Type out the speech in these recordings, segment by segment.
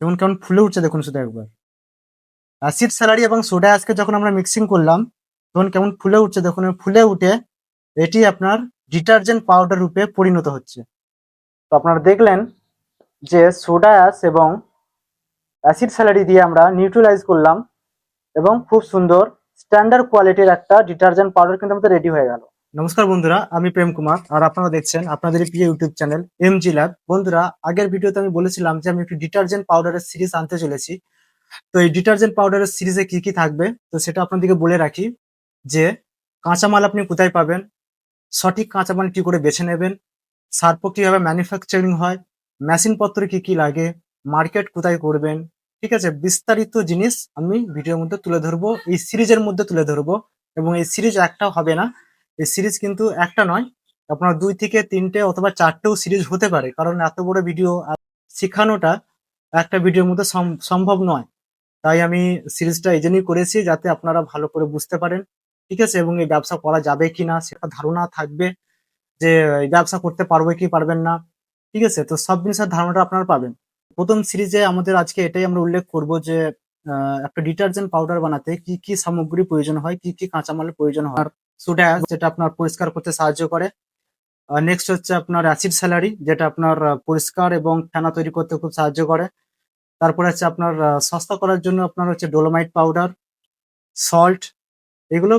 যেমন কেমন ফুলে উঠছে দেখুন শুধু একবার। অ্যাসিড স্যালারি এবং সোডা অ্যাশকে যখন আমরা মিক্সিং করলাম তখন কেমন ফুলে উঠছে দেখুন, ফুলে উঠে এটি আপনার ডিটারজেন্ট পাউডার রূপে পরিণত হচ্ছে। তো আপনারা দেখলেন যে সোডা অ্যাশ এবং অ্যাসিড স্যালারি দিয়ে আমরা নিউট্রালাইজ করলাম এবং খুব সুন্দর স্ট্যান্ডার্ড কোয়ালিটির একটা ডিটারজেন্ট পাউডার কিন্তু আমাদের রেডি হয়ে গেল। নমস্কার বন্ধুরা, আমি প্রেম কুমার আর আপনারা দেখছেন আপনাদের প্রিয় ইউটিউব চ্যানেল এমজি ল্যাব। বন্ধুরা, আগের ভিডিওতে আমি বলেছিলাম যে আমি একটি ডিটারজেন্ট পাউডারের সিরিজ আনতে চলেছি। তো এই ডিটারজেন্ট পাউডারের সিরিজে কি কি থাকবে তো সেটা আপনাদেরকে বলে রাখি যে কাঁচামাল আপনি কোথায় পাবেন, সঠিক কাঁচামাল কি করে বেছে নেবেন, সার্প কিভাবে ম্যানুফ্যাকচারিং হয়, মেশিন পত্র কি কি লাগে, মার্কেট কোথায় করবেন, ঠিক আছে, বিস্তারিত জিনিস আমি ভিডিওর মধ্যে তুলে ধরবো, এই সিরিজের মধ্যে তুলে ধরবো। এবং এই সিরিজ একটা হবে না, এই সিরিজ কিন্তু একটা নয়, আপনার 2 থেকে 3টে অথবা 4টেও সিরিজ হতে পারে, কারণ এত বড় ভিডিও শেখানোটা একটা ভিডিওর মধ্যে সম্ভব নয়। তাই আমি সিরিজটা এই জন্যই করেছি যাতে আপনারা ভালো করে বুঝতে পারেন, ঠিক আছে, এবং এই ব্যবসা করা যাবে কিনা সেটা ধারণা থাকবে, যে এই ব্যবসা করতে পারবে কি পারবেন না, ঠিক আছে। তো সব জিনিসের ধারণাটা আপনারা পাবেন। প্রথম সিরিজে আমাদের আজকে এটাই আমরা উল্লেখ করব যে একটা ডিটারজেন্ট পাউডার বানাতে কি কি সামগ্রী প্রয়োজন হয়, কি কি কাঁচামালের প্রয়োজন হয়। সোডা অ্যাশ যেটা আপনার পরিষ্কার করতে সাহায্য করে। নেক্সট হচ্ছে আপনার অ্যাসিড স্যালারি যেটা আপনার পরিষ্কার এবং ফেনা তৈরি করতে খুব সাহায্য করে। তারপরে হচ্ছে আপনার সস্তা করার জন্য আপনার হচ্ছে ডোলোমাইট পাউডার, সল্ট, এগুলো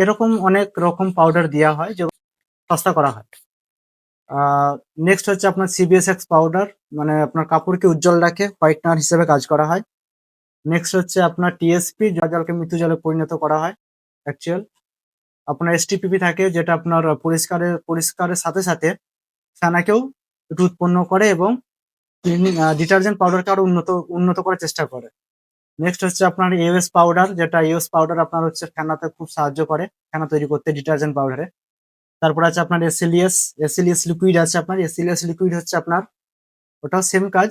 এরকম অনেক রকম পাউডার দেওয়া হয় যে সস্তা করা হয়। নেক্সট হচ্ছে আপনার সিবিএসএক্স পাউডার, মানে আপনার কাপড়কে উজ্জ্বল রাখে, হোয়াইটনার হিসেবে কাজ করা হয়। নেক্সট হচ্ছে আপনার টিএসপি, যা জলকে মৃত্যু জলে পরিণত করা হয় অ্যাকচুয়াল। আপনার এসটিপিপি থাকে যেটা আপনার পরিষ্কারের সাথে সাথে ফেনাকেও একটু উৎপন্ন করে এবং ডিটারজেন্ট পাউডারকে আরো উন্নত উন্নত করার চেষ্টা করে। নেক্সট হচ্ছে আপনার ইউএস পাউডার, যেটা ইউএস পাউডার আপনার হচ্ছে ফেনাতে খুব সাহায্য করে, ফেনা তৈরি করতে ডিটারজেন্ট পাউডারে। তারপর আছে আপনার এসিলিয়াস লিকুইড আছে, আপনার এসিলিয়াস লিকুইড হচ্ছে আপনার ওটাও সেম কাজ,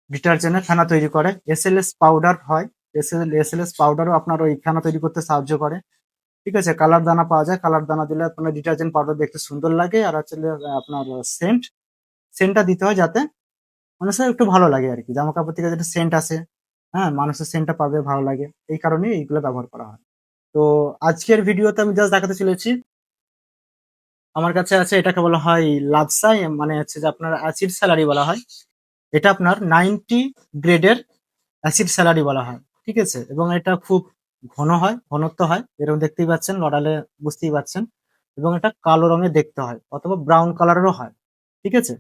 ডিটারজেন্টে ফেনা তৈরি করে। এসএলএস পাউডার হয়, এসএলএস পাউডারও আপনার ওই ফেনা তৈরি করতে সাহায্য করে, ঠিক আছে। কালার দানা পাওয়া যায়, কালার দানা দিলে আপনার ডিটারজেন্ট পাউডার দেখতে সুন্দর লাগে। আর হচ্ছে আপনার সেন্টটা দিতে হয় যাতে মানুষের একটু ভালো লাগে আর কি, জামা কাপড় থেকে যেটা সেন্ট আসে, হ্যাঁ, মানুষের সেন্টটা পাবে, ভালো লাগে, এই কারণে এইগুলো ব্যবহার করা হয়। তো আজকের ভিডিওতে আমি জাস্ট দেখাতে চলেছি, আমার কাছে আছে এটাকে বলা হয় লাপসা, মানে হচ্ছে যে আপনার অ্যাসিড স্যালারি বলা হয়। এটা আপনার 90 গ্রেডের অ্যাসিড স্যালারি বলা হয়, ঠিক আছে। এবং এটা খুব ঘন হয়, ঘনত্ব হয়, এরকম দেখতেই পাচ্ছেন, লড়ালে বুঝতেই পাচ্ছেন। এবং এটা কালো রঙে দেখতে হয় অথবা ব্রাউন কালারেরও হয়, ঠিক আছে।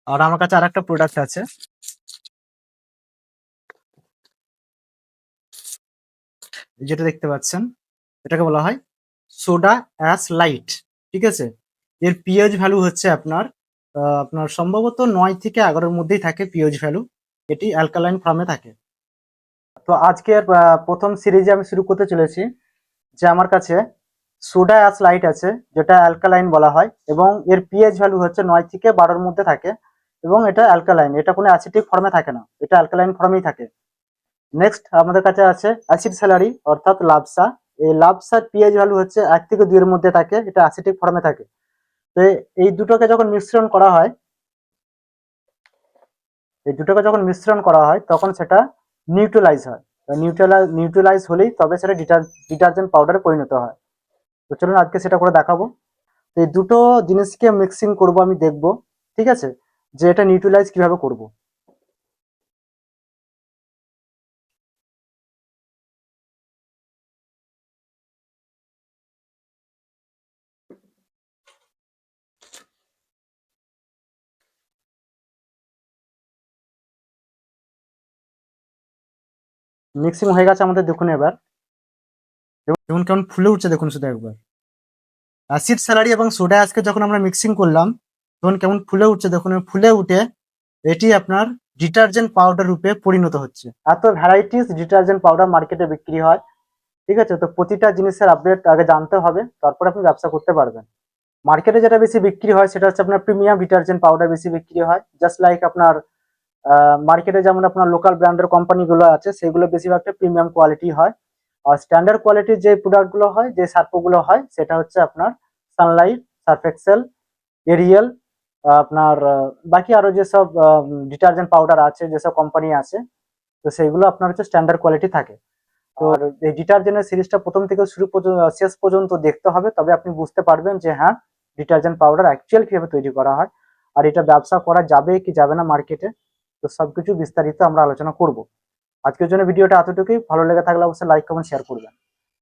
আর আমার কাছে আর একটা প্রোডাক্ট আছে, যেটা দেখতে পাচ্ছেন, এটাকে বলা হয় সোডা অ্যাশ লাইট, ঠিক আছে। এর পিএইচ ভ্যালু হচ্ছে আপনার সম্ভবত 9 থেকে 11-এর মধ্যেই থাকে পিএইচ ভ্যালু, এটি অ্যালকালাইন ফর্মে থাকে। তো আজকের প্রথম সিরিজে আমি শুরু করতে চলেছি যে আমার কাছে সোডা অ্যাশ লাইট আছে, যেটা অ্যালকালাইন বলা হয়, এবং এর পিএইচ ভ্যালু হচ্ছে 9 থেকে 12-এর মধ্যে থাকে, এবং এটা অ্যালকালাইন, এটা কোনো অ্যাসিডিক ফর্মে থাকে না, এটা অ্যালকালাইন ফর্মেই থাকে। নেক্সট আমাদের কাছে আছে অ্যাসিড স্যালারি অর্থাৎ লাবসা। এই লাবসার পিএইচ ভ্যালু হচ্ছে 1 থেকে 2-এর মধ্যে থাকে, এটা অ্যাসিডিক ফর্মে থাকে। তো এই দুটোকে যখন মিশ্রণ করা হয়, তখন সেটা নিউট্রালাইজ হয়। নিউট্রালাইজ হলেই তবে সেটা ডিটারজেন্ট পাউডারে পরিণত হয়। তো চলুন আজকে সেটা করে দেখাবো। তো এই দুটো জিনিসকে মিক্সিং করব, আমি দেখব, ঠিক আছে, যে এটা নিউট্রালাইজ কিভাবে করব। মিক্সিং হয়ে গেছে আমাদের, দেখুন এবার যেমন কেমন ফুলে উঠছে দেখুন শুধু একবার। অ্যাসিড স্যালারি এবং সোডা অ্যাশকে যখন আমরা মিক্সিং করলাম তখন কেমন ফুলে উঠছে দেখুন, ফুলে উঠে এটি আপনার ডিটারজেন্ট পাউডার রূপে পরিণত হচ্ছে। এত ভ্যারাইটিস ডিটারজেন্ট পাউডার মার্কেটে বিক্রি হয়, ঠিক আছে। তো প্রতিটা জিনিসের আপডেট আগে জানতে হবে, তারপরে আপনি ব্যবসা করতে পারবেন। মার্কেটে যেটা বেশি বিক্রি হয় সেটা হচ্ছে আপনার প্রিমিয়াম ডিটারজেন্ট পাউডার বেশি বিক্রি হয়, জাস্ট লাইক আপনার মার্কেটে যেমন আপনার লোকাল ব্র্যান্ডের কোম্পানিগুলো আছে সেগুলো বেশিরভাগটা প্রিমিয়াম কোয়ালিটি হয়। আর স্ট্যান্ডার্ড কোয়ালিটির যে প্রোডাক্টগুলো হয়, যে সার্পগুলো হয়, সেটা হচ্ছে আপনার সানলাইট, সার্ফ এক্সেল, এরিয়েল, আপনার বাকি আরো যেসব ডিটারজেন্ট পাউডার আছে, যেসব কোম্পানি আছে, তো সেইগুলো আপনার হচ্ছে স্ট্যান্ডার্ড কোয়ালিটি থাকে। তো আর এই ডিটারজেন্টের সিরিজটা প্রথম থেকে শুরু পর্যন্ত শেষ পর্যন্ত দেখতে হবে, তবে আপনি বুঝতে পারবেন যে হ্যাঁ, ডিটারজেন্ট পাউডার অ্যাকচুয়াল কিভাবে তৈরি করা হয়, আর এটা ব্যবসা করা যাবে কি যাবে না মার্কেটে, তো সবকিছু বিস্তারিত আমরা আলোচনা করব। আজকের জন্য ভিডিওটা এতটুকুই। ভালো লেগে থাকলে অবশ্যই লাইক কমেন্ট শেয়ার করবেন।